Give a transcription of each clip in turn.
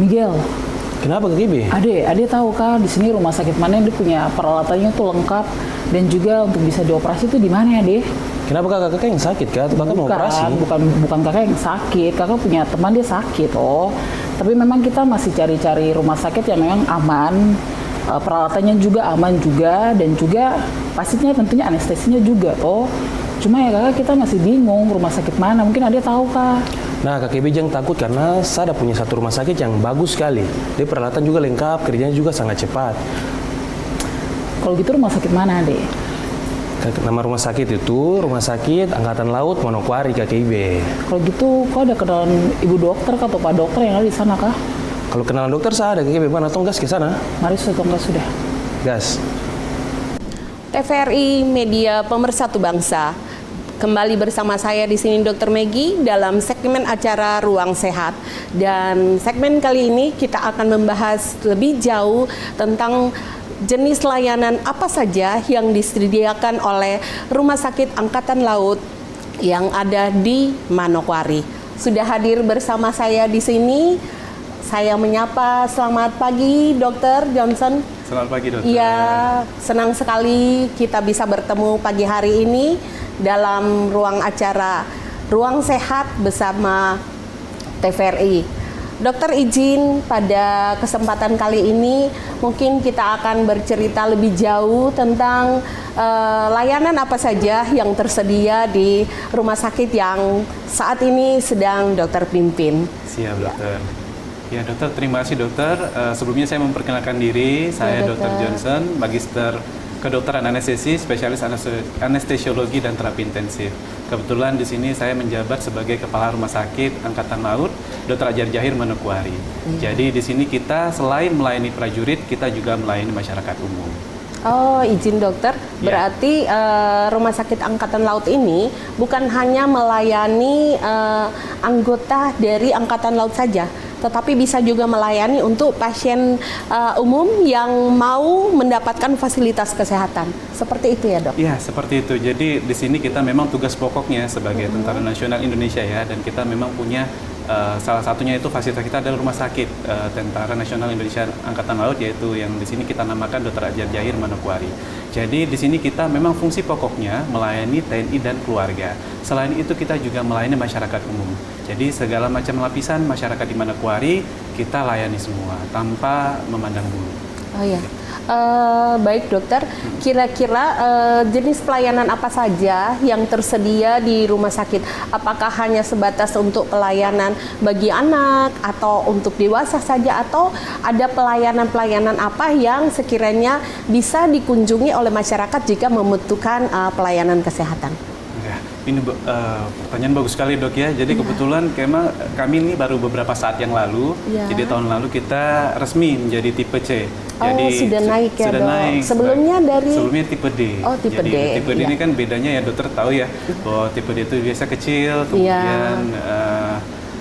Miguel. Kenapa Kak KB? Ade tahu kan di sini rumah sakit mana yang dia punya peralatannya tuh lengkap dan juga untuk bisa dioperasi tuh di mana ya, Ade? Kenapa kakak yang sakit kak? Kakak mau operasi? Bukan kakak yang sakit. Kakak punya teman dia sakit, oh. Tapi memang kita masih cari-cari rumah sakit yang memang aman, peralatannya juga aman juga, dan juga pastinya tentunya anestesinya juga, toh. Cuma ya kakak kita masih bingung rumah sakit mana. Mungkin Ade tahu kak? Nah Kak KB jangan takut karena saya ada punya satu rumah sakit yang bagus sekali. Dia peralatan juga lengkap, kerjanya juga sangat cepat. Kalau gitu rumah sakit mana, Ade? Nama rumah sakit itu Rumah Sakit Angkatan Laut Manokwari Kak KB. Kalau gitu, kok ada kenalan ibu dokter atau pak dokter yang ada di sana kah? Kalau kenalan dokter saya ada Kak KB. Mana tong gas ke sana? Mari sudah. Gas. TVRI Media Pemersatu Bangsa. Kembali bersama saya di sini Dr. Meggy dalam segmen acara Ruang Sehat. Dan segmen kali ini kita akan membahas lebih jauh tentang jenis layanan apa saja yang disediakan oleh Rumah Sakit Angkatan Laut yang ada di Manokwari. Sudah hadir bersama saya di sini. Saya menyapa, selamat pagi Dr. Johnson. Selamat pagi Dokter. Iya, senang sekali kita bisa bertemu pagi hari ini dalam ruang acara Ruang Sehat bersama TVRI. Dokter izin pada kesempatan kali ini mungkin kita akan bercerita lebih jauh tentang layanan apa saja yang tersedia di rumah sakit yang saat ini sedang dokter pimpin. Siap Dokter. Ya Dokter, terima kasih Dokter. Sebelumnya saya memperkenalkan diri, saya Dr. Johnson, Magister Kedokteran Anestesi, Spesialis Anestesiologi dan Terapi Intensif. Kebetulan di sini saya menjabat sebagai Kepala Rumah Sakit Angkatan Laut Dr. Adjar Jahir Manokwari. Jadi di sini kita selain melayani prajurit, kita juga melayani masyarakat umum. Oh, izin dokter. Berarti Rumah Sakit Angkatan Laut ini bukan hanya melayani anggota dari Angkatan Laut saja, tetapi bisa juga melayani untuk pasien umum yang mau mendapatkan fasilitas kesehatan. Seperti itu ya, Dok? Iya, seperti itu. Jadi di sini kita memang tugas pokoknya sebagai Tentara Nasional Indonesia ya, dan kita memang punya salah satunya itu fasilitas kita adalah Rumah Sakit Tentara Nasional Indonesia Angkatan Laut, yaitu yang di sini kita namakan Dr. Adjar Jahir Manokwari. Jadi di sini kita memang fungsi pokoknya melayani TNI dan keluarga. Selain itu kita juga melayani masyarakat umum. Jadi segala macam lapisan masyarakat di Manokwari kita layani semua tanpa memandang bulu. Oh ya. Baik dokter, kira-kira jenis pelayanan apa saja yang tersedia di rumah sakit? Apakah hanya sebatas untuk pelayanan bagi anak atau untuk dewasa saja, atau ada pelayanan-pelayanan apa yang sekiranya bisa dikunjungi oleh masyarakat jika membutuhkan pelayanan kesehatan? Ini pertanyaan bagus sekali dok ya. Jadi kebetulan kami ini baru beberapa saat yang lalu, jadi tahun lalu kita resmi menjadi tipe C. Jadi sudah naik ya sudah dok. Naik. Sebelumnya tipe D. Oh tipe jadi, D. Tipe D ini kan bedanya ya dokter tahu ya, bahwa tipe D itu biasa kecil, kemudian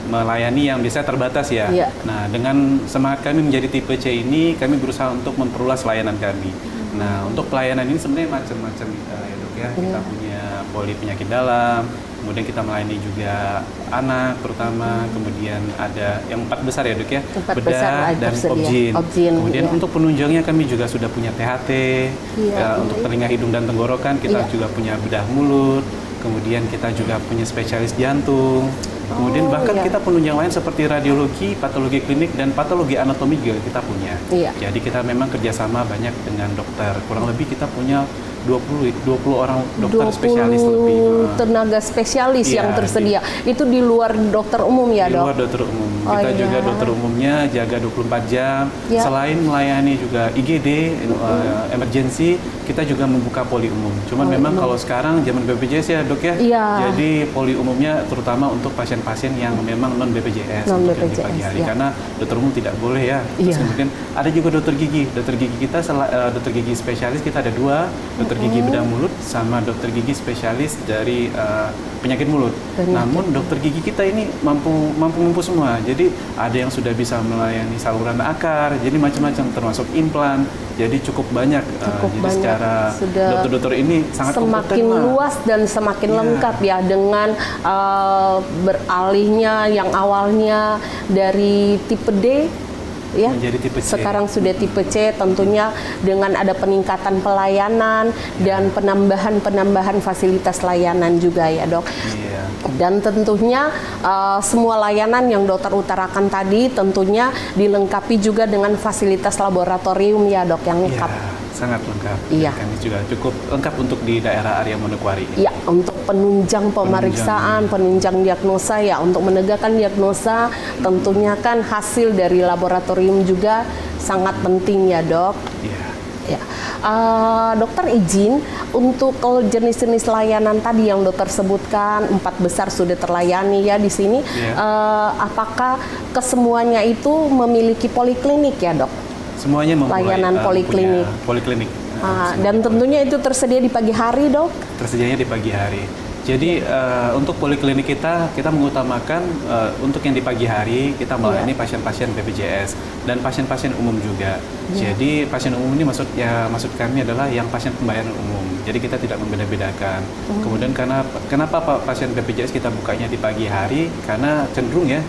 melayani yang biasa terbatas ya. Nah dengan semangat kami menjadi tipe C ini, kami berusaha untuk memperluas layanan kami. Nah untuk pelayanan ini sebenarnya macam-macam ya dok ya. Kita punya poli penyakit dalam, kemudian kita melayani juga anak terutama, kemudian ada yang 4 besar ya dok ya, bedah dan obgyn. Kemudian untuk penunjangnya kami juga sudah punya THT, untuk telinga, hidung dan tenggorokan kita juga punya bedah mulut, kemudian kita juga punya spesialis jantung. Kemudian bahkan kita penunjang lain seperti radiologi, patologi klinik, dan patologi anatomi juga kita punya. Jadi kita memang kerjasama banyak dengan dokter. Kurang lebih kita punya 20 orang dokter spesialis lebih. Tenaga spesialis yang tersedia. Itu di luar dokter umum ya, Dok? Di luar dokter umum. Kita juga dokter umumnya jaga 24 jam. Selain melayani juga IGD, emergency, kita juga membuka poli umum. Cuman memang kalau sekarang zaman BPJS ya, Dok ya. Jadi poli umumnya terutama untuk pasien-pasien yang memang non BPJS untuk yang di pagi hari, karena dokter umum tidak boleh ya. Terus kemudian ada juga dokter gigi. Dokter gigi kita dokter gigi spesialis kita ada 2, dokter gigi bedah mulut sama dokter gigi spesialis dari penyakit mulut. Namun dokter gigi kita ini mampu semua. Jadi ada yang sudah bisa melayani saluran akar, jadi macam-macam termasuk implan. Jadi cukup banyak. Jadi secara dokter-dokter ini sangat semakin luas dan semakin lengkap ya, dengan beralihnya yang awalnya dari tipe D ya. Menjadi tipe C. Sekarang sudah tipe C, tentunya dengan ada peningkatan pelayanan dan penambahan fasilitas layanan juga ya, Dok. Iya. Dan tentunya semua layanan yang dokter utarakan tadi tentunya dilengkapi juga dengan fasilitas laboratorium ya, Dok, yang lengkap. Iya, sangat lengkap. Iya. Kami juga cukup lengkap untuk di daerah area Manokwari. Ya, untuk penunjang pemeriksaan, penunjang diagnosa ya, untuk menegakkan diagnosa tentunya kan hasil dari laboratorium juga sangat penting ya, Dok. Iya. Ya, dokter izin untuk jenis-jenis layanan tadi yang dokter sebutkan 4 besar sudah terlayani ya di sini. Apakah kesemuanya itu memiliki poliklinik ya, Dok? Semuanya mempunyai Layanan poliklinik. Poliklinik. Dan tentunya itu tersedia di pagi hari, Dok? Tersedianya di pagi hari. Jadi untuk poliklinik kita mengutamakan untuk yang di pagi hari kita melayani pasien-pasien BPJS dan pasien-pasien umum juga. Jadi pasien umum ini maksud kami adalah yang pasien pembayaran umum. Jadi kita tidak membeda-bedakan. Kemudian kenapa pasien BPJS kita bukanya di pagi hari? Karena cenderung ya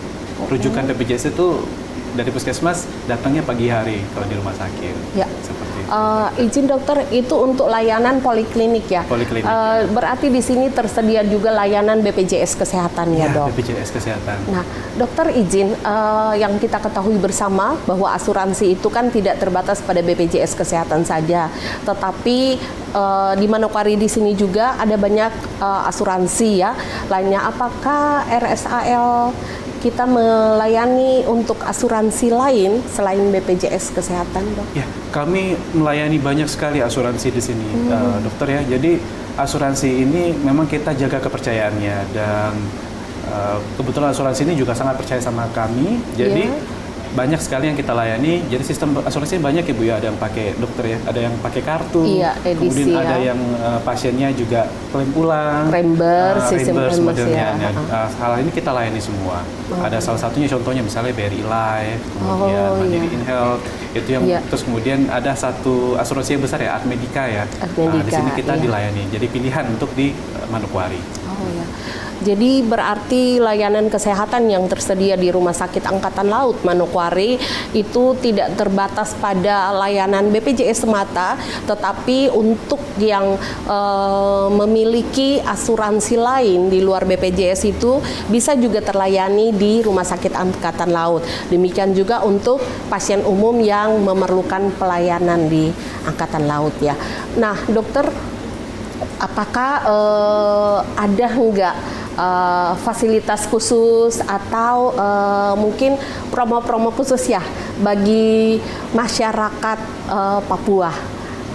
rujukan BPJS itu dari puskesmas datangnya pagi hari kalau di rumah sakit. Ya. Seperti itu. Izin dokter, itu untuk layanan poliklinik ya. Poliklinik. Berarti di sini tersedia juga layanan BPJS Kesehatan ya, Dok. BPJS Kesehatan. Nah, dokter izin yang kita ketahui bersama bahwa asuransi itu kan tidak terbatas pada BPJS Kesehatan saja, tetapi di Manokwari di sini juga ada banyak asuransi ya. Lainnya, apakah RSAL kita melayani untuk asuransi lain selain BPJS Kesehatan, Dok? Ya, kami melayani banyak sekali asuransi di sini, dokter ya. Jadi asuransi ini memang kita jaga kepercayaannya dan kebetulan asuransi ini juga sangat percaya sama kami. Jadi banyak sekali yang kita layani. Jadi sistem asuransi banyak Ibu ya, ada yang pakai dokter ya, ada yang pakai kartu, kemudian ada yang pasiennya juga klaim ulang, sistem modelnya. Hal ini kita layani semua. Ada salah satunya contohnya misalnya BRI Life, kemudian Mandiri InHealth, itu yang terus kemudian ada satu asuransi yang besar ya, Admedica ya. Di sini kita dilayani. Jadi pilihan untuk di Manokwari. Jadi berarti layanan kesehatan yang tersedia di Rumah Sakit Angkatan Laut Manokwari itu tidak terbatas pada layanan BPJS semata, tetapi untuk yang memiliki asuransi lain di luar BPJS itu bisa juga terlayani di Rumah Sakit Angkatan Laut. Demikian juga untuk pasien umum yang memerlukan pelayanan di Angkatan Laut ya. Nah, dokter, apakah ada enggak fasilitas khusus atau mungkin promo-promo khusus ya bagi masyarakat Papua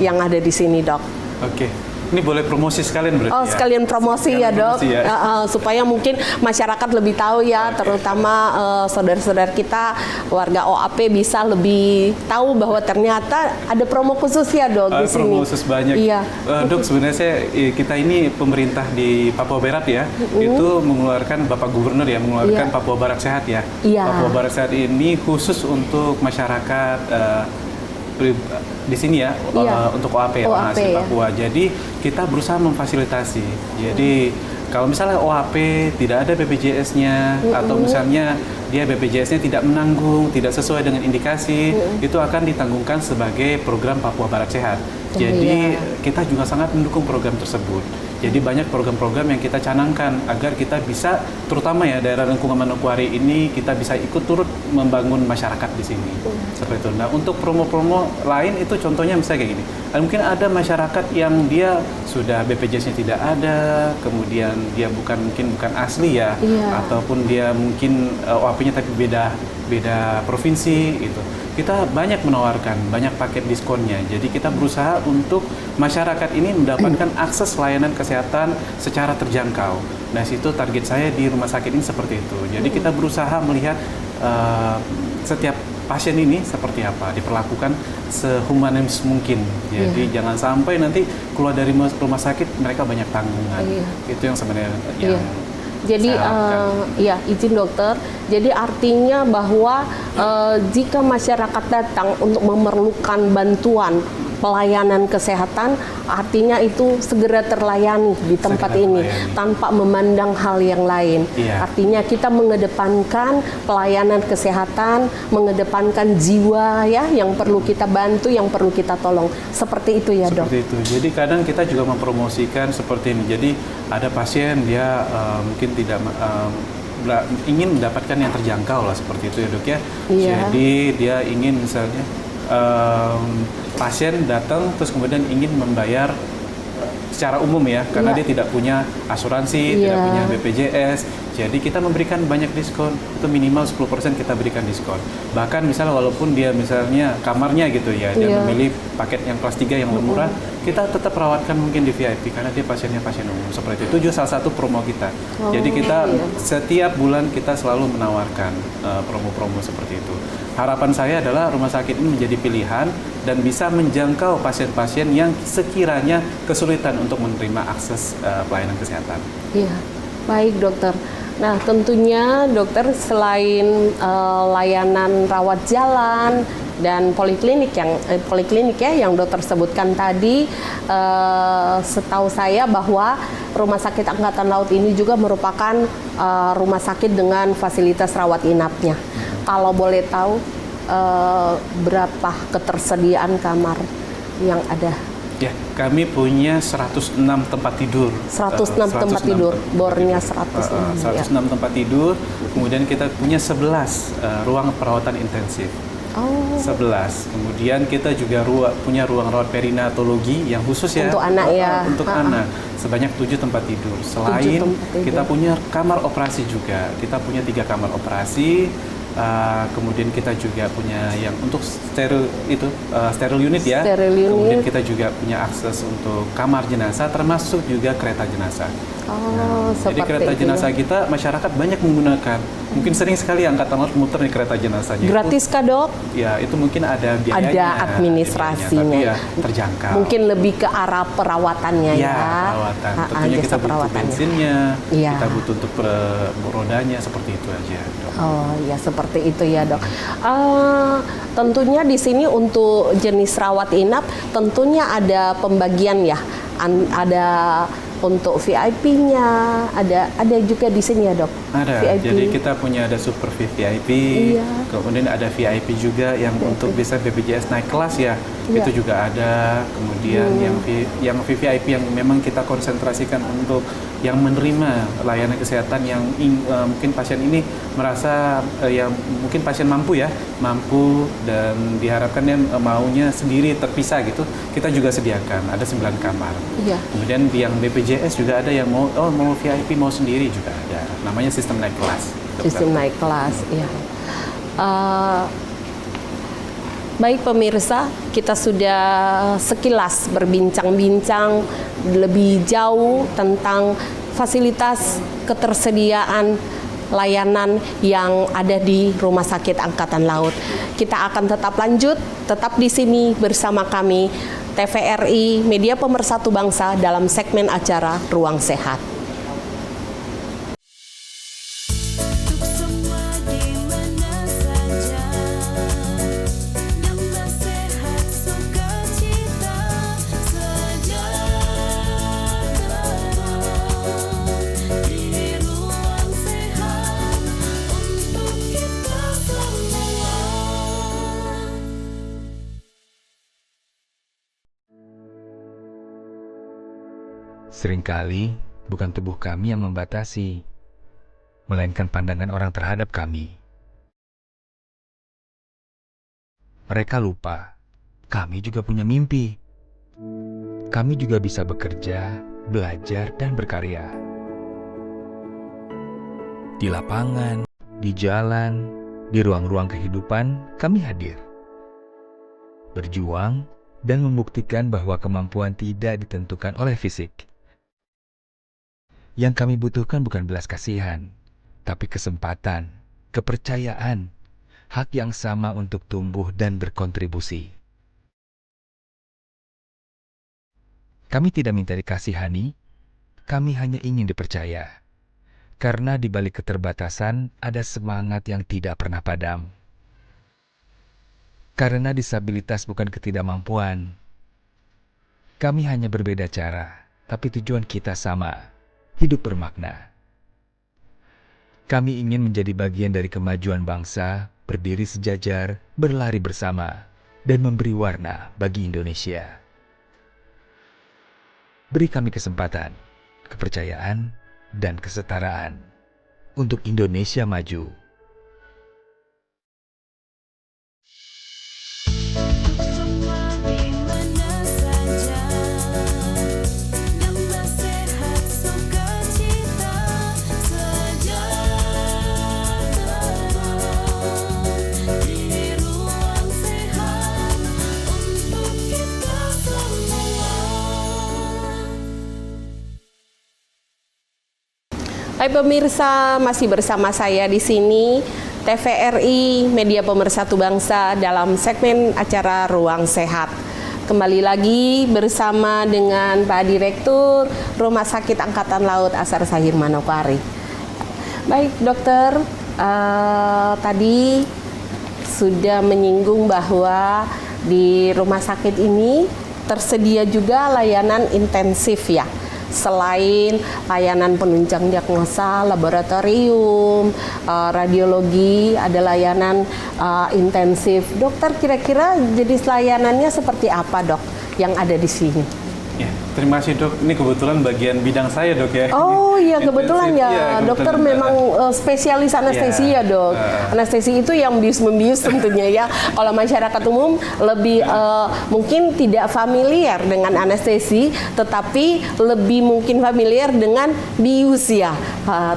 yang ada di sini, Dok? Oke. Ini boleh promosi sekalian berarti ya? Sekalian promosi ya, Dok. Supaya mungkin masyarakat lebih tahu ya, terutama saudara-saudara kita warga OAP bisa lebih tahu bahwa ternyata ada promo khusus ya, Dok, di sini. Promo khusus banyak. Iya. Dok, sebenarnya kita ini pemerintah di Papua Barat ya, itu mengeluarkan Bapak Gubernur ya, mengeluarkan Papua Barat Sehat ya. Papua Barat Sehat ini khusus untuk masyarakat di sini ya, untuk OAP ya, asli Papua. Jadi kita berusaha memfasilitasi. Jadi kalau misalnya OAP tidak ada BPJS-nya atau misalnya dia BPJS-nya tidak menanggung, tidak sesuai dengan indikasi, itu akan ditanggungkan sebagai program Papua Barat Sehat. Jadi kita juga sangat mendukung program tersebut. Jadi banyak program-program yang kita canangkan agar kita bisa, terutama ya daerah lingkungan Manokwari ini, kita bisa ikut turut membangun masyarakat di sini. Seperti itu. Nah, untuk promo-promo lain itu contohnya misalnya kayak gini. Mungkin ada masyarakat yang dia sudah BPJS-nya tidak ada, kemudian dia mungkin bukan asli ya, ataupun dia mungkin OAP-nya tapi beda provinsi gitu. Kita banyak menawarkan, banyak paket diskonnya. Jadi kita berusaha untuk masyarakat ini mendapatkan akses layanan kesehatan secara terjangkau. Nah, situ target saya di rumah sakit ini seperti itu. Jadi kita berusaha melihat setiap pasien ini seperti apa, diperlakukan sehumanis mungkin. Jadi jangan sampai nanti keluar dari rumah sakit mereka banyak tanggungan. Itu yang sebenarnya yang jadi izin dokter. Jadi artinya bahwa jika masyarakat datang untuk memerlukan bantuan pelayanan kesehatan, artinya itu segera terlayani di tempat ini tanpa memandang hal yang lain. Artinya kita mengedepankan pelayanan kesehatan, mengedepankan jiwa ya yang perlu kita bantu, yang perlu kita tolong. Seperti itu ya, Dok. Seperti itu. Jadi kadang kita juga mempromosikan seperti ini. Jadi ada pasien dia mungkin tidak ingin mendapatkan yang terjangkau lah seperti itu ya, Dok ya. Jadi dia ingin misalnya pasien datang terus kemudian ingin membayar secara umum ya, karena dia tidak punya asuransi, tidak punya BPJS. Jadi kita memberikan banyak diskon, itu minimal 10% kita berikan diskon. Bahkan misalnya walaupun dia misalnya kamarnya gitu ya, dia memilih paket yang kelas 3 yang lebih murah, kita tetap rawatkan mungkin di VIP karena dia pasiennya pasien umum. Seperti itu juga salah satu promo kita. Jadi kita setiap bulan kita selalu menawarkan promo-promo seperti itu. Harapan saya adalah rumah sakit ini menjadi pilihan dan bisa menjangkau pasien-pasien yang sekiranya kesulitan untuk menerima akses pelayanan kesehatan. Iya, baik dokter. Nah tentunya dokter selain layanan rawat jalan dan poliklinik yang dokter sebutkan tadi, setahu saya bahwa Rumah Sakit Angkatan Laut ini juga merupakan rumah sakit dengan fasilitas rawat inapnya. Kalau boleh tahu berapa ketersediaan kamar yang ada? Ya, kami punya 106 tempat tidur. 106 tempat tidur, bornya 106 tempat tidur. Kemudian kita punya 11 ruang perawatan intensif. 11. Kemudian kita juga punya ruang rawat perinatologi yang khusus ya untuk anak ya. Untuk anak sebanyak 7 tempat tidur. Selain kita punya kamar operasi juga. Kita punya 3 kamar operasi. Kemudian kita juga punya yang untuk steril unit ya. Kemudian kita juga punya akses untuk kamar jenazah termasuk juga kereta jenazah. Jadi kereta jenazah kita masyarakat banyak menggunakan. Mungkin sering sekali Angkatan Laut muter di kereta jenazahnya. Gratis kah, Dok? Ya, itu mungkin ada biayanya. Ada administrasinya. Tapi ya terjangkau. Mungkin lebih ke arah perawatannya ya. Perawatan. Tentunya kita butuh bensinnya, kita butuh untuk rodanya, seperti itu aja. Dok. Oh ya, seperti itu ya, Dok. Tentunya di sini untuk jenis rawat inap tentunya ada pembagian ya. Ada untuk VIP-nya, ada juga di sini ya, Dok. Ada. VIP. Jadi kita punya ada super VIP, kemudian ada VIP juga yang untuk bisa BPJS naik kelas ya. Itu juga ada. Kemudian yang VVIP yang memang kita konsentrasikan untuk yang menerima layanan kesehatan yang mungkin pasien ini merasa mungkin pasien mampu dan diharapkan dia maunya sendiri terpisah gitu. Kita juga sediakan ada 9 kamar. Kemudian yang BPJS juga ada yang mau VIP mau sendiri juga ada. Namanya sistem naik kelas. Sistem naik kelas, iya. Baik pemirsa, kita sudah sekilas berbincang-bincang lebih jauh tentang fasilitas ketersediaan layanan yang ada di Rumah Sakit Angkatan Laut. Kita akan tetap lanjut, tetap di sini bersama kami, TVRI Media Pemersatu Bangsa dalam segmen acara Ruang Sehat. Seringkali bukan tubuh kami yang membatasi, melainkan pandangan orang terhadap kami. Mereka lupa, kami juga punya mimpi. Kami juga bisa bekerja, belajar, dan berkarya. Di lapangan, di jalan, di ruang-ruang kehidupan, kami hadir. Berjuang dan membuktikan bahwa kemampuan tidak ditentukan oleh fisik. Yang kami butuhkan bukan belas kasihan, tapi kesempatan, kepercayaan, hak yang sama untuk tumbuh dan berkontribusi. Kami tidak minta dikasihani, kami hanya ingin dipercaya. Karena di balik keterbatasan ada semangat yang tidak pernah padam. Karena disabilitas bukan ketidakmampuan, Kami hanya berbeda cara, tapi tujuan kita sama, hidup bermakna. Kami ingin menjadi bagian dari kemajuan bangsa, berdiri sejajar, berlari bersama, dan memberi warna bagi Indonesia. Beri kami kesempatan, kepercayaan, dan kesetaraan untuk Indonesia maju. Hai pemirsa, masih bersama saya di sini TVRI Media Pemersatu Bangsa dalam segmen acara Ruang Sehat. Kembali lagi bersama dengan Pak Direktur Rumah Sakit Angkatan Laut Asar Sahir Manokwari. Baik dokter, tadi sudah menyinggung bahwa di rumah sakit ini tersedia juga layanan intensif ya. Selain layanan penunjang diagnosa, laboratorium, radiologi, ada layanan intensif. Dokter, kira-kira jenis layanannya seperti apa dok yang ada di sini? Ya, terima kasih dok. Ini kebetulan bagian bidang saya dok ya. Oh iya kebetulan ya, kebetulan. dokter memang spesialis anestesi ya dok. Anestesi itu yang bius-membius tentunya ya. Kalau masyarakat umum lebih mungkin tidak familiar dengan anestesi, tetapi lebih mungkin familiar dengan bius ya.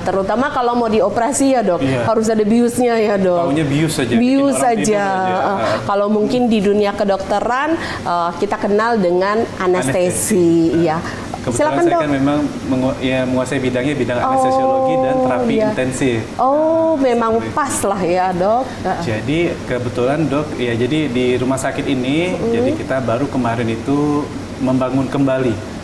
Terutama kalau mau dioperasi ya dok, harus ada biusnya ya dok. Taunya bius saja. Bius saja. Kalau mungkin di dunia kedokteran kita kenal dengan anestesi. Ya. Kebetulan saya kan memang menguasai bidangnya bidang anestesiologi dan terapi intensif. Oh, memang pas lah ya dok. Jadi kebetulan dok, ya jadi di rumah sakit ini, jadi kita baru kemarin itu membangun kembali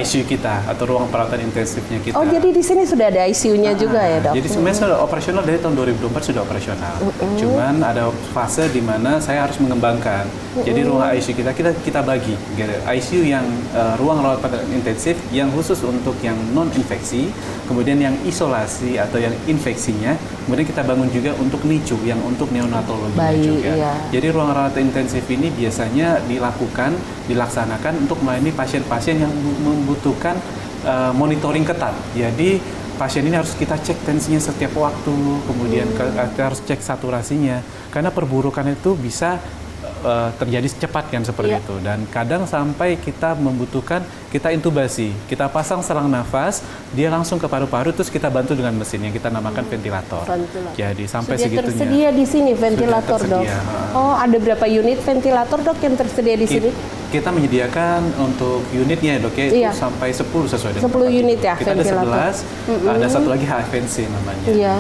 ICU kita atau ruang perawatan intensifnya kita. Oh, jadi di sini sudah ada ICU-nya juga ya dok? Jadi sebenarnya sudah operasional dari tahun 2024 sudah operasional. Cuman ada fase di mana saya harus mengembangkan. Jadi ruang ICU kita bagi. ICU yang ruang rawat intensif yang khusus untuk yang non infeksi, kemudian yang isolasi atau yang infeksinya, kemudian kita bangun juga untuk NICU yang untuk neonatologinya juga. Iya. Jadi ruang rawat intensif ini biasanya dilaksanakan untuk melayani pasien-pasien yang membutuhkan monitoring ketat. Jadi pasien ini harus kita cek tensinya setiap waktu, kemudian kita harus cek saturasinya, karena perburukan itu bisa terjadi cepat kan seperti itu, dan kadang sampai kita membutuhkan kita intubasi, kita pasang selang nafas, dia langsung ke paru-paru, terus kita bantu dengan mesin yang kita namakan ventilator. Jadi sampai sudah segitunya. Tersedia di sini ventilator dok. Oh, ada berapa unit ventilator dok yang tersedia di sini? Kita menyediakan untuk unitnya dok ya, itu sampai 10 sesuai dengan 10 unit ya kita ventilator. Ada 11, ada satu lagi HFNC namanya. Iya.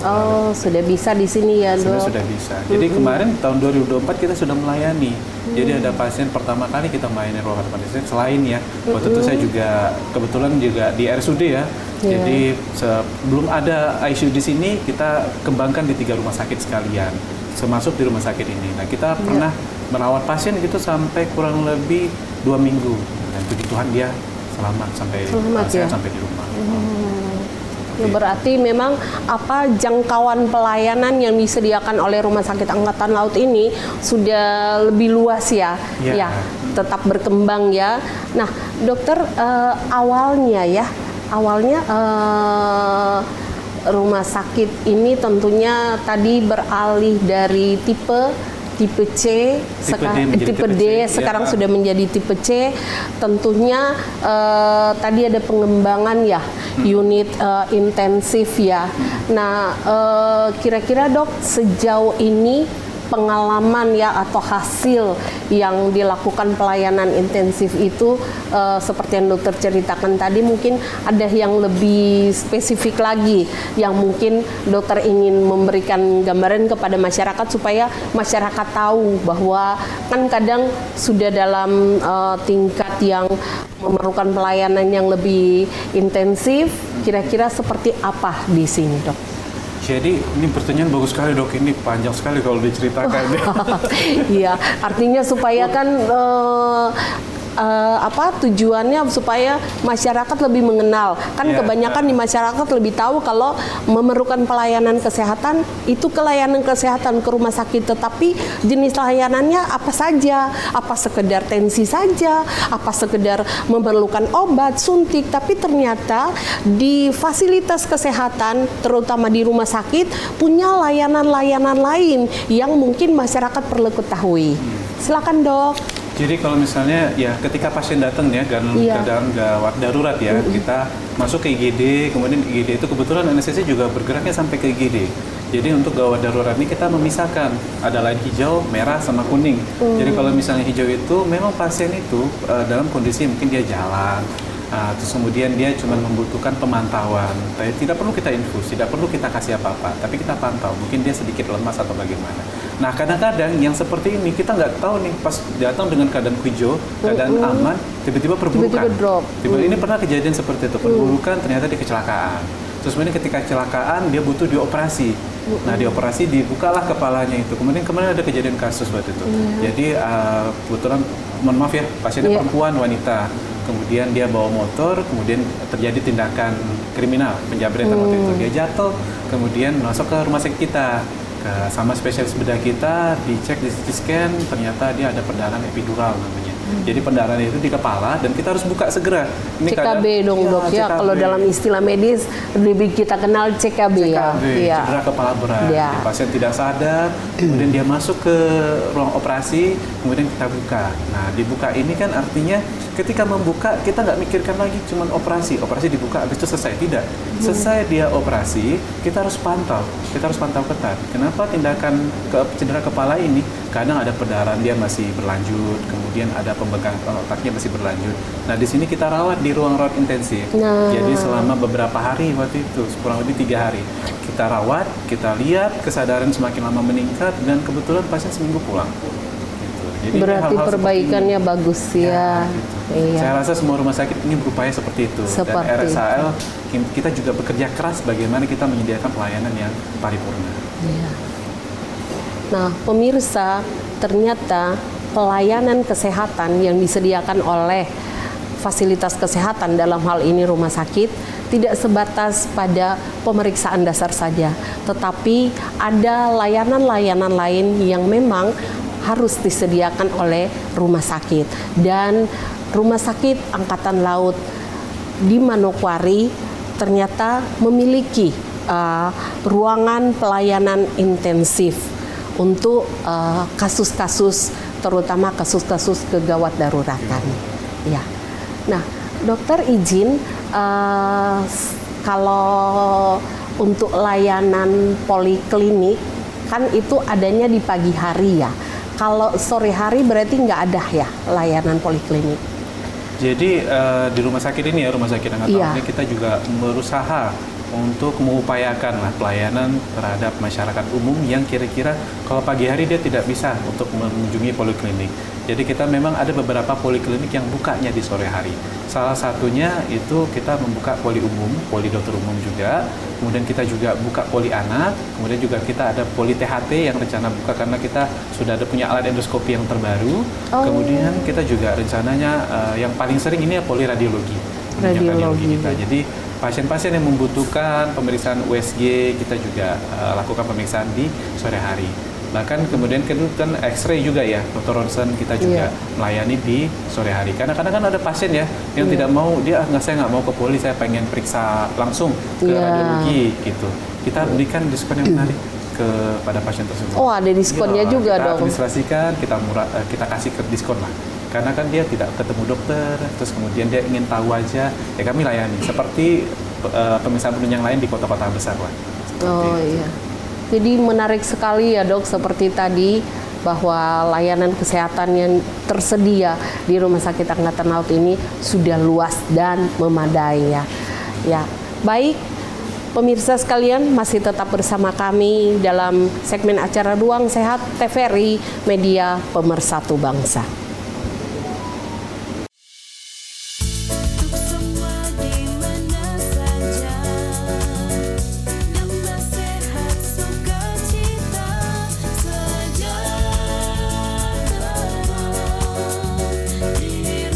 Oh, sudah bisa di sini ya dok? Sudah bisa. Jadi kemarin tahun 2024 kita sudah melayani. Jadi ada pasien pertama kali kita melayani ruang rawat intensif selain ya. Waktu itu saya juga kebetulan juga di RSUD ya. Jadi sebelum ada ICU di sini kita kembangkan di 3 rumah sakit sekalian, termasuk di rumah sakit ini. Nah kita pernah merawat pasien gitu sampai kurang lebih 2 minggu. Dan puji Tuhan dia selamat sampai sampai di rumah. Ya, berarti memang jangkauan pelayanan yang disediakan oleh Rumah Sakit Angkatan Laut ini sudah lebih luas ya, tetap berkembang ya. Nah, dokter awalnya rumah sakit ini tentunya tadi beralih dari tipe C, tipe D, sekarang sudah menjadi tipe C. Tentunya tadi ada pengembangan ya, unit intensif ya. Nah, kira-kira dok sejauh ini pengalaman ya atau hasil yang dilakukan pelayanan intensif itu seperti yang dokter ceritakan tadi, mungkin ada yang lebih spesifik lagi yang mungkin dokter ingin memberikan gambaran kepada masyarakat supaya masyarakat tahu bahwa kan kadang sudah dalam tingkat yang memerlukan pelayanan yang lebih intensif, kira-kira seperti apa di sini dok? Jadi ini pertanyaan bagus sekali dok, ini panjang sekali kalau diceritakan. Iya, artinya supaya kan tujuannya supaya masyarakat lebih mengenal. Kan kebanyakan di masyarakat lebih tahu kalau memerlukan pelayanan kesehatan itu ke layanan kesehatan ke rumah sakit, tetapi jenis layanannya apa saja? Apa sekedar tensi saja? Apa sekedar memerlukan obat, suntik? Tapi ternyata di fasilitas kesehatan, terutama di rumah sakit, punya layanan-layanan lain yang mungkin masyarakat perlu ketahui. Silakan, Dok. Jadi kalau misalnya ya ketika pasien datang ya keadaan gawat darurat ya, kita masuk ke IGD, kemudian IGD itu kebetulan anestesi juga bergeraknya sampai ke IGD. Jadi untuk gawat darurat ini kita memisahkan, ada line hijau, merah, sama kuning. Jadi kalau misalnya hijau itu memang pasien itu dalam kondisi mungkin dia jalan, terus kemudian dia cuma membutuhkan pemantauan. Tidak perlu kita infus, tidak perlu kita kasih apa-apa, tapi kita pantau. Mungkin dia sedikit lemas atau bagaimana. Nah kadang-kadang yang seperti ini kita nggak tahu nih, pas datang dengan keadaan hijau, keadaan aman, tiba-tiba perburukan. Ini pernah kejadian seperti itu, perburukan ternyata di kecelakaan. Terus kemudian ketika kecelakaan dia butuh dioperasi. Nah dioperasi dibukalah kepalanya itu. Kemudian kemarin ada kejadian kasus waktu itu. Jadi kebetulan mohon maaf ya, pasiennya perempuan, wanita. Kemudian dia bawa motor, kemudian terjadi tindakan kriminal, penjabretan waktu itu. Dia jatuh, kemudian masuk ke rumah sakit kita. Sama spesialis bedah kita, dicek di CT scan, ternyata dia ada perdarahan epidural namanya. Jadi perdarahan itu di kepala dan kita harus buka segera. Ini CKB dong dok ya, kalau dalam istilah medis lebih kita kenal CKB ya. Cedera kepala berat. Pasien tidak sadar, kemudian dia masuk ke ruang operasi, kemudian kita buka. Nah dibuka ini kan artinya ketika membuka kita nggak mikirkan lagi cuman operasi dibuka habis itu selesai, tidak. Selesai dia operasi, kita harus pantau ketat. Kenapa tindakan cedera kepala ini kadang ada perdarahan dia masih berlanjut, kemudian ada pembegalan otaknya masih berlanjut. Nah di sini kita rawat di ruang rawat intensif. Jadi selama beberapa hari waktu itu, kurang lebih 3 hari kita rawat, kita lihat kesadaran semakin lama meningkat dan kebetulan pasien seminggu pulang. Jadi berarti perbaikannya bagus ya. Gitu. Saya rasa semua rumah sakit ini berupaya seperti itu. Dan RSAL kita juga bekerja keras bagaimana kita menyediakan pelayanan yang paripurna. Nah, pemirsa, ternyata pelayanan kesehatan yang disediakan oleh fasilitas kesehatan dalam hal ini rumah sakit tidak sebatas pada pemeriksaan dasar saja, tetapi ada layanan-layanan lain yang memang harus disediakan oleh rumah sakit. Dan Rumah Sakit Angkatan Laut di Manokwari ternyata memiliki ruangan pelayanan intensif untuk kasus-kasus, terutama kasus-kasus kegawat daruratan. Ya. Nah, dokter izin kalau untuk layanan poliklinik kan itu adanya di pagi hari ya. Kalau sore hari berarti nggak ada ya layanan poliklinik. Jadi di rumah sakit ini ya, Rumah Sakit Angkatan Laut ini kita juga berusaha untuk mengupayakan pelayanan terhadap masyarakat umum yang kira-kira kalau pagi hari dia tidak bisa untuk mengunjungi poliklinik. Jadi kita memang ada beberapa poliklinik yang bukanya di sore hari. Salah satunya itu kita membuka poli umum, poli dokter umum juga. Kemudian kita juga buka poli anak. Kemudian juga kita ada poli THT yang rencana buka karena kita sudah ada punya alat endoskopi yang terbaru. Kemudian kita juga rencananya yang paling sering ini ya poli radiologi. Radiologi kita. Jadi pasien-pasien yang membutuhkan pemeriksaan USG kita juga lakukan pemeriksaan di sore hari. Bahkan kemudian kan X-ray juga ya, Dr. Ronsen kita juga melayani di sore hari. Karena kadang kan ada pasien ya yang tidak mau, saya nggak mau ke poli, saya pengen periksa langsung ke radiologi gitu. Kita berikan diskon yang menarik kepada pasien tersebut. Oh, ada diskonnya juga dong. Kita administrasikan, kita kasih ke diskon lah. Karena kan dia tidak ketemu dokter, terus kemudian dia ingin tahu aja, ya kami layani. Seperti pemeriksaan penunjang lain di kota-kota besar lah. Iya. Jadi menarik sekali ya dok, seperti tadi bahwa layanan kesehatan yang tersedia di Rumah Sakit Angkatan Laut ini sudah luas dan memadai ya. Ya, baik. Pemirsa sekalian, masih tetap bersama kami dalam segmen acara Ruang Sehat TVRI Media Pemersatu Bangsa. Di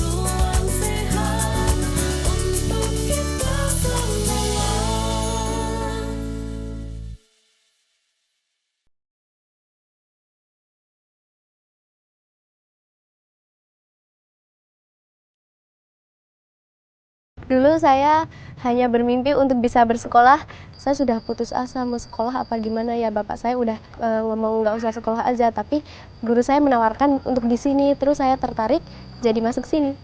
Dulu saya hanya bermimpi untuk bisa bersekolah. Saya sudah putus asa mau sekolah apa gimana ya, bapak saya udah ngomong nggak usah sekolah aja, tapi guru saya menawarkan untuk di sini, terus saya tertarik jadi masuk sini.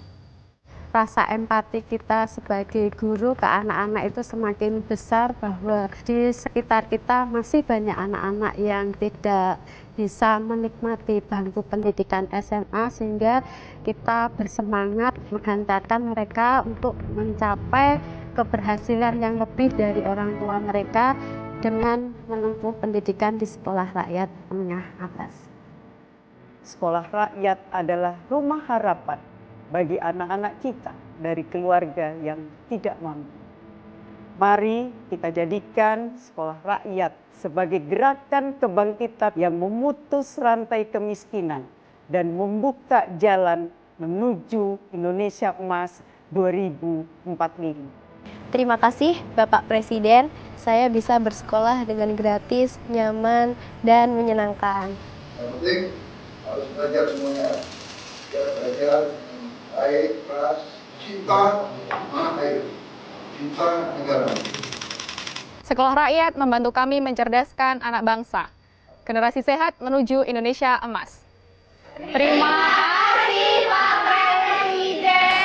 Rasa empati kita sebagai guru ke anak-anak itu semakin besar, bahwa di sekitar kita masih banyak anak-anak yang tidak bisa menikmati bangku pendidikan SMA, sehingga kita bersemangat menghantarkan mereka untuk mencapai keberhasilan yang lebih dari orang tua mereka dengan menempuh pendidikan di sekolah rakyat menengah atas. Sekolah rakyat adalah rumah harapan bagi anak-anak kita dari keluarga yang tidak mampu. Mari kita jadikan sekolah rakyat sebagai gerakan kebangkitan yang memutus rantai kemiskinan dan membuka jalan menuju Indonesia Emas 2045. Terima kasih Bapak Presiden, saya bisa bersekolah dengan gratis, nyaman, dan menyenangkan. Yang penting harus belajar semuanya. Ya, belajar baik, keras, cinta tanah air, cinta negara. Sekolah rakyat membantu kami mencerdaskan anak bangsa. Generasi sehat menuju Indonesia Emas. Terima kasih Pak Presiden.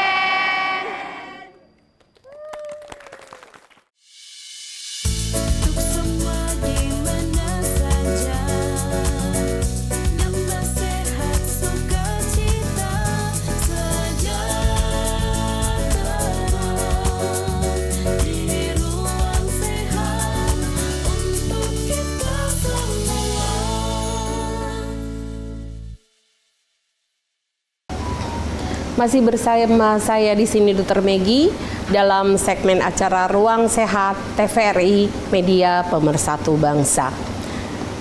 Masih bersama saya di sini Dr. Meggy dalam segmen acara Ruang Sehat TVRI Media Pemersatu Bangsa.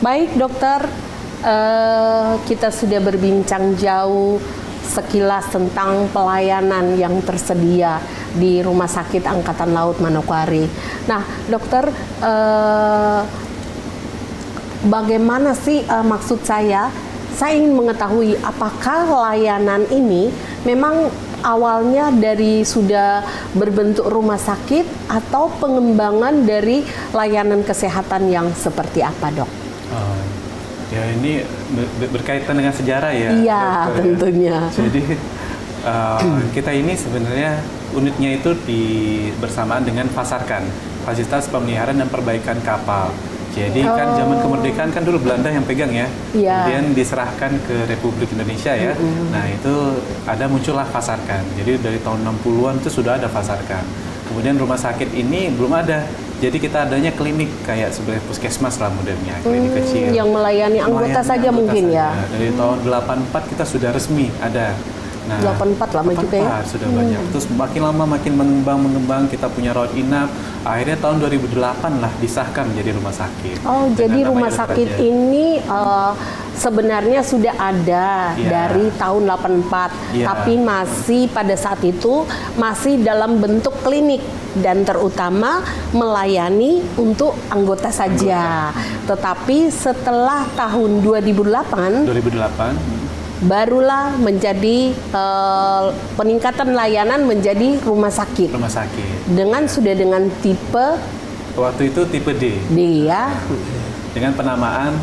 Baik dokter, kita sudah berbincang jauh sekilas tentang pelayanan yang tersedia di Rumah Sakit Angkatan Laut Manokwari. Nah dokter, bagaimana sih maksud saya ingin mengetahui apakah layanan ini memang awalnya dari sudah berbentuk rumah sakit atau pengembangan dari layanan kesehatan yang seperti apa, Dok? Ya ini berkaitan dengan sejarah ya. Iya, tentunya. Jadi kita ini sebenarnya unitnya itu bersamaan dengan Fasarkan, Fasilitas Pemeliharaan dan Perbaikan Kapal. Jadi kan zaman kemerdekaan kan dulu Belanda yang pegang ya, kemudian diserahkan ke Republik Indonesia ya. Nah itu muncullah Fasarkan. Jadi dari tahun 60-an itu sudah ada Fasarkan. Kemudian rumah sakit ini belum ada. Jadi kita adanya klinik kayak sebagai puskesmas lah modelnya, klinik kecil. Yang melayani anggota saja mungkin ya. Dari tahun 84 kita sudah resmi ada. Nah, 84 lama juga ya. Sudah banyak. Terus makin lama makin mengembang, kita punya rawat inap. Akhirnya tahun 2008 lah disahkan menjadi rumah sakit. Oh, jadi rumah sakit ini sebenarnya sudah ada dari tahun 84, tapi masih pada saat itu masih dalam bentuk klinik dan terutama melayani untuk anggota saja. Tetapi setelah tahun 2008 barulah menjadi peningkatan layanan menjadi rumah sakit. Rumah sakit. Sudah dengan tipe waktu itu tipe D. D ya. Dengan penamaan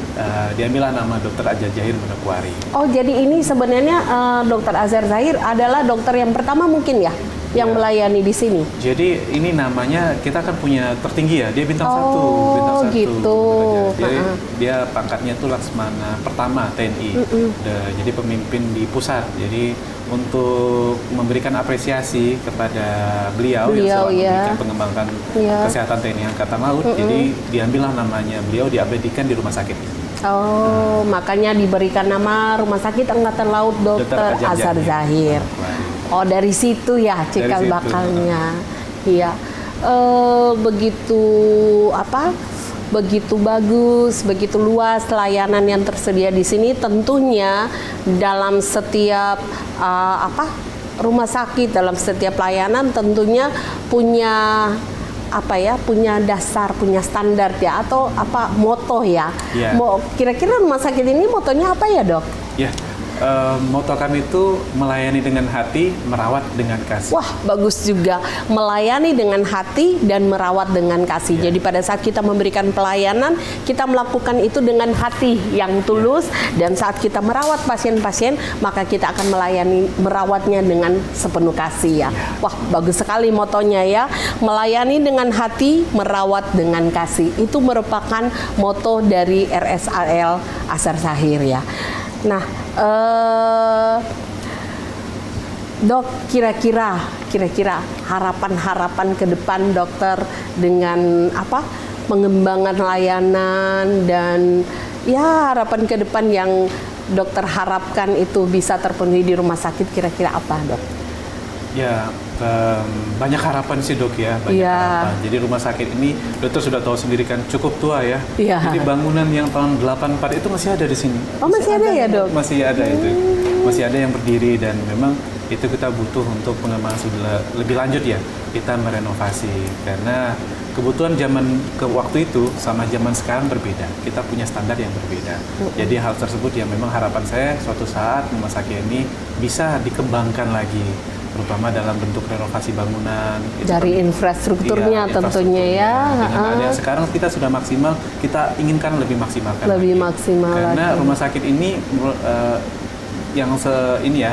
diambillah nama Dr. Azhar Zahir Manokwari. Oh, jadi ini sebenarnya Dr. Azhar Zahir adalah dokter yang pertama mungkin ya yang melayani di sini. Jadi ini namanya kita kan punya tertinggi ya, dia bintang 1. Oh, gitu. Jadi dia pangkatnya itu Laksmana Pertama TNI. Jadi pemimpin di pusat. Jadi untuk memberikan apresiasi kepada beliau yang selalu mengembangkan kesehatan TNI Angkatan Laut. Jadi diambillah namanya beliau, diabadikan di rumah sakit ini. Oh, makanya diberikan nama Rumah Sakit Angkatan Laut Dr. Azhar Zahir. Oh, dari situ ya cikal bakalnya. Iya. Begitu bagus, begitu luas layanan yang tersedia di sini. Tentunya dalam setiap rumah sakit, dalam setiap layanan tentunya punya punya dasar, punya standar ya, atau moto ya. Kira-kira rumah sakit ini motonya apa ya, Dok? Ya, moto kami itu melayani dengan hati, merawat dengan kasih. Wah, bagus juga. Melayani dengan hati dan merawat dengan kasih. Jadi pada saat kita memberikan pelayanan, kita melakukan itu dengan hati yang tulus, dan saat kita merawat pasien-pasien, maka kita akan merawatnya dengan sepenuh kasih ya. Wah, bagus sekali motonya ya. Melayani dengan hati, merawat dengan kasih. Itu merupakan moto dari RSAL Ashar Shahir ya. Nah, Dok, kira-kira harapan-harapan ke depan dokter dengan pengembangan layanan dan ya harapan ke depan yang dokter harapkan itu bisa terpenuhi di rumah sakit, kira-kira apa, Dok? Ya, banyak harapan sih, Dok ya, banyak harapan. Jadi rumah sakit ini dokter sudah tahu sendiri kan cukup tua ya. Jadi bangunan yang tahun 84 itu masih ada di sini. Oh, masih ada ya, Dok? Masih ada itu. Masih ada yang berdiri, dan memang itu kita butuh untuk pengembangan lebih lanjut ya. Kita merenovasi karena kebutuhan zaman ke waktu itu sama zaman sekarang berbeda. Kita punya standar yang berbeda. Jadi hal tersebut yang memang harapan saya suatu saat rumah sakit ini bisa dikembangkan lagi, terutama dalam bentuk renovasi bangunan. Dari infrastrukturnya tentunya ya. Dengan adanya sekarang kita sudah maksimal, kita inginkan lebih maksimalkan. Lebih maksimal karena lagi. rumah sakit ini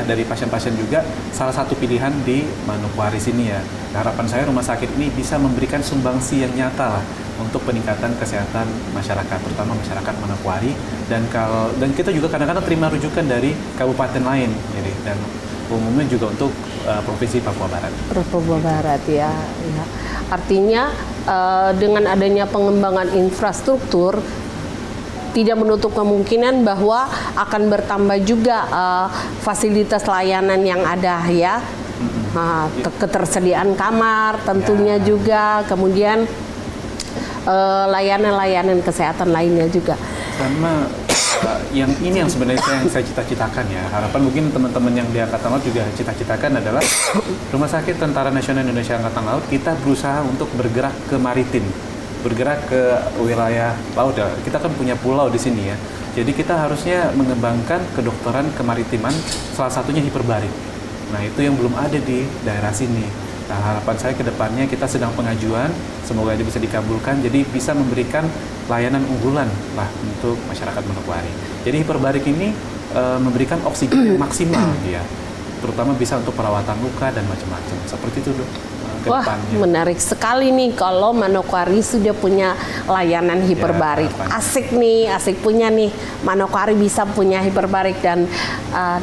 dari pasien-pasien juga salah satu pilihan di Manokwari sini ya. Harapan saya rumah sakit ini bisa memberikan sumbangsi yang nyata lah untuk peningkatan kesehatan masyarakat, terutama masyarakat Manokwari, dan kita juga kadang-kadang terima rujukan dari kabupaten lain, jadi dan umumnya juga untuk Provinsi Papua Barat. Papua Barat ya. Artinya dengan adanya pengembangan infrastruktur tidak menutup kemungkinan bahwa akan bertambah juga fasilitas layanan yang ada ya. Ketersediaan kamar tentunya juga, kemudian layanan-layanan kesehatan lainnya juga. Sama yang sebenarnya yang saya cita-citakan ya. Harapan mungkin teman-teman yang di Angkatan Laut juga cita-citakan adalah Rumah Sakit Tentara Nasional Indonesia Angkatan Laut kita berusaha untuk bergerak ke maritim, bergerak ke wilayah laut ya. Kita kan punya pulau di sini ya. Jadi kita harusnya mengembangkan kedokteran kemaritiman, salah satunya hiperbarik. Nah, itu yang belum ada di daerah sini. Nah, harapan saya ke depannya kita sedang pengajuan, semoga ini bisa dikabulkan, jadi bisa memberikan layanan unggulan lah untuk masyarakat Manokwari. Jadi hiperbarik ini memberikan oksigen yang maksimal ya, terutama bisa untuk perawatan luka dan macam-macam. Seperti itu, Dok. Wah, menarik sekali nih kalau Manokwari sudah punya layanan hiperbarik. Asik punya nih. Manokwari bisa punya hiperbarik, dan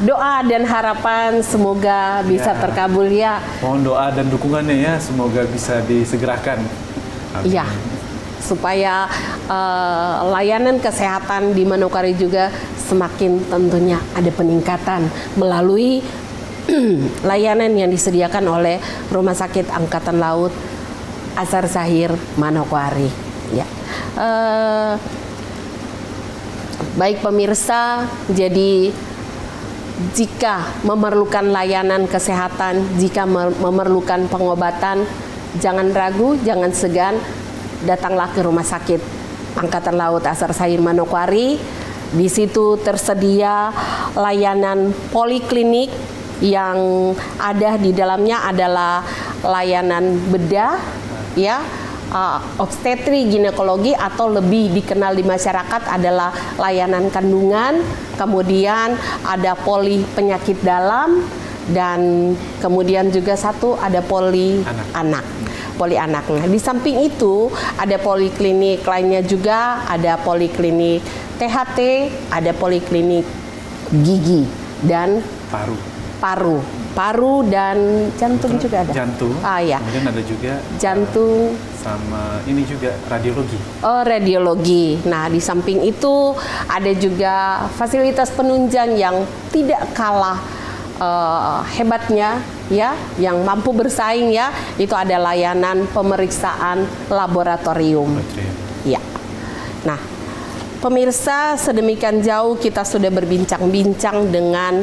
doa dan harapan semoga bisa terkabul ya. Mohon doa dan dukungannya ya, semoga bisa disegerakan. Iya, supaya layanan kesehatan di Manokwari juga semakin tentunya ada peningkatan melalui layanan yang disediakan oleh Rumah Sakit Angkatan Laut Ashar Shahir Manokwari. Ya, baik pemirsa, jadi jika memerlukan layanan kesehatan, jika memerlukan pengobatan, jangan ragu, jangan segan, datanglah ke Rumah Sakit Angkatan Laut Ashar Shahir Manokwari. Di situ tersedia layanan poliklinik yang ada di dalamnya adalah layanan bedah, ya, obstetri ginekologi, atau lebih dikenal di masyarakat adalah layanan kandungan. Kemudian ada poli penyakit dalam, dan kemudian juga satu ada poli anak. Nah, di samping itu ada poliklinik lainnya juga, ada poliklinik THT, ada poliklinik gigi dan paru dan jantung juga ada. Jantung. Ya. Kemudian ada juga jantung sama ini juga radiologi. Oh, radiologi. Nah, di samping itu ada juga fasilitas penunjang yang tidak kalah hebatnya ya, yang mampu bersaing ya. Itu ada layanan pemeriksaan laboratorium. Ya. Nah, pemirsa, sedemikian jauh kita sudah berbincang-bincang dengan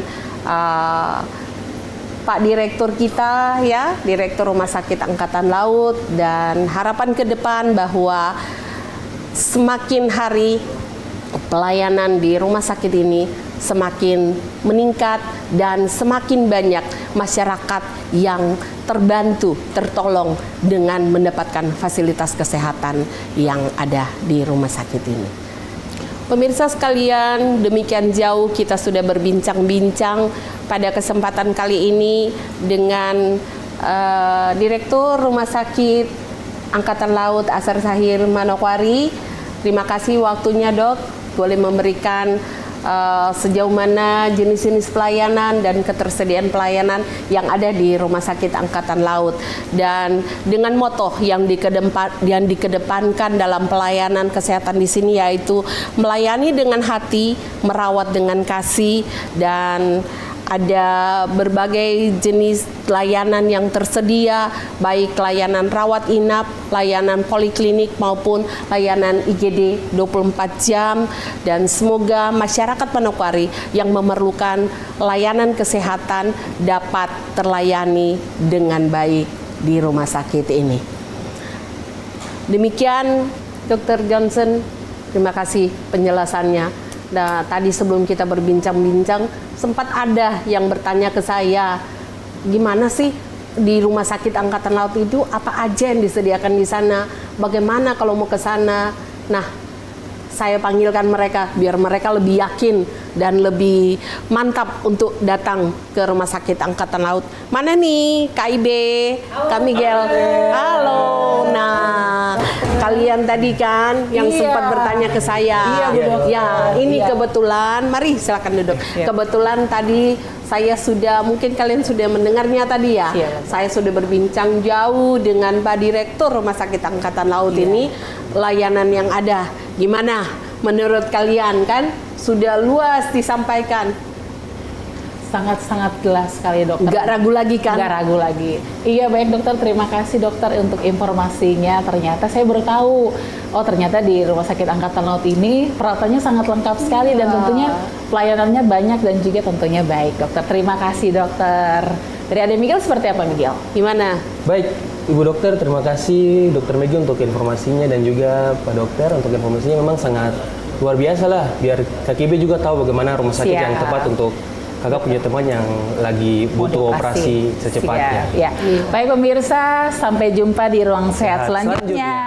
Pak Direktur kita ya, Direktur Rumah Sakit Angkatan Laut, dan harapan ke depan bahwa semakin hari pelayanan di rumah sakit ini semakin meningkat dan semakin banyak masyarakat yang terbantu, tertolong dengan mendapatkan fasilitas kesehatan yang ada di rumah sakit ini. Pemirsa sekalian, demikian jauh kita sudah berbincang-bincang pada kesempatan kali ini dengan Direktur Rumah Sakit Angkatan Laut Asar Sahir Manokwari. Terima kasih waktunya, Dok. Boleh memberikan sejauh mana jenis-jenis pelayanan dan ketersediaan pelayanan yang ada di Rumah Sakit Angkatan Laut, dan dengan moto yang dikedepankan dalam pelayanan kesehatan di sini, yaitu melayani dengan hati, merawat dengan kasih, dan ada berbagai jenis layanan yang tersedia, baik layanan rawat inap, layanan poliklinik maupun layanan IGD 24 jam, dan semoga masyarakat Manokwari yang memerlukan layanan kesehatan dapat terlayani dengan baik di rumah sakit ini. Demikian Dr. Johnson, terima kasih penjelasannya. Nah, tadi sebelum kita berbincang-bincang, sempat ada yang bertanya ke saya, gimana sih di Rumah Sakit Angkatan Laut itu apa aja yang disediakan di sana? Bagaimana kalau mau ke sana? Nah, saya panggilkan mereka biar mereka lebih yakin dan lebih mantap untuk datang ke Rumah Sakit Angkatan Laut. Mana nih Kak Ibe, Kak Miguel? Halo. Nah, kalian tadi kan yang sempat bertanya ke saya. Ya, ini kebetulan. Mari silakan duduk. Kebetulan tadi saya sudah, mungkin kalian sudah mendengarnya tadi ya. Saya sudah berbincang jauh dengan Pak Direktur Rumah Sakit Angkatan Laut ini, layanan yang ada. Gimana menurut kalian? Kan sudah luas disampaikan. Sangat-sangat jelas sekali, Dokter. Nggak ragu lagi kan? Nggak ragu lagi. Iya, baik Dokter. Terima kasih Dokter untuk informasinya. Ternyata saya baru tahu, oh ternyata di Rumah Sakit Angkatan Laut ini peralatannya sangat lengkap sekali dan tentunya pelayanannya banyak dan juga tentunya baik, Dokter. Terima kasih, Dokter. Dari Ade Miguel seperti apa, Miguel? Gimana? Baik, Ibu Dokter, terima kasih Dokter Megi untuk informasinya dan juga Pak Dokter untuk informasinya. Memang sangat luar biasa lah, biar Kak Ibe juga tahu bagaimana rumah sakit yang tepat untuk kakak punya teman yang lagi butuh operasi secepatnya. Ya. Baik pemirsa, sampai jumpa di Ruang Sehat selanjutnya.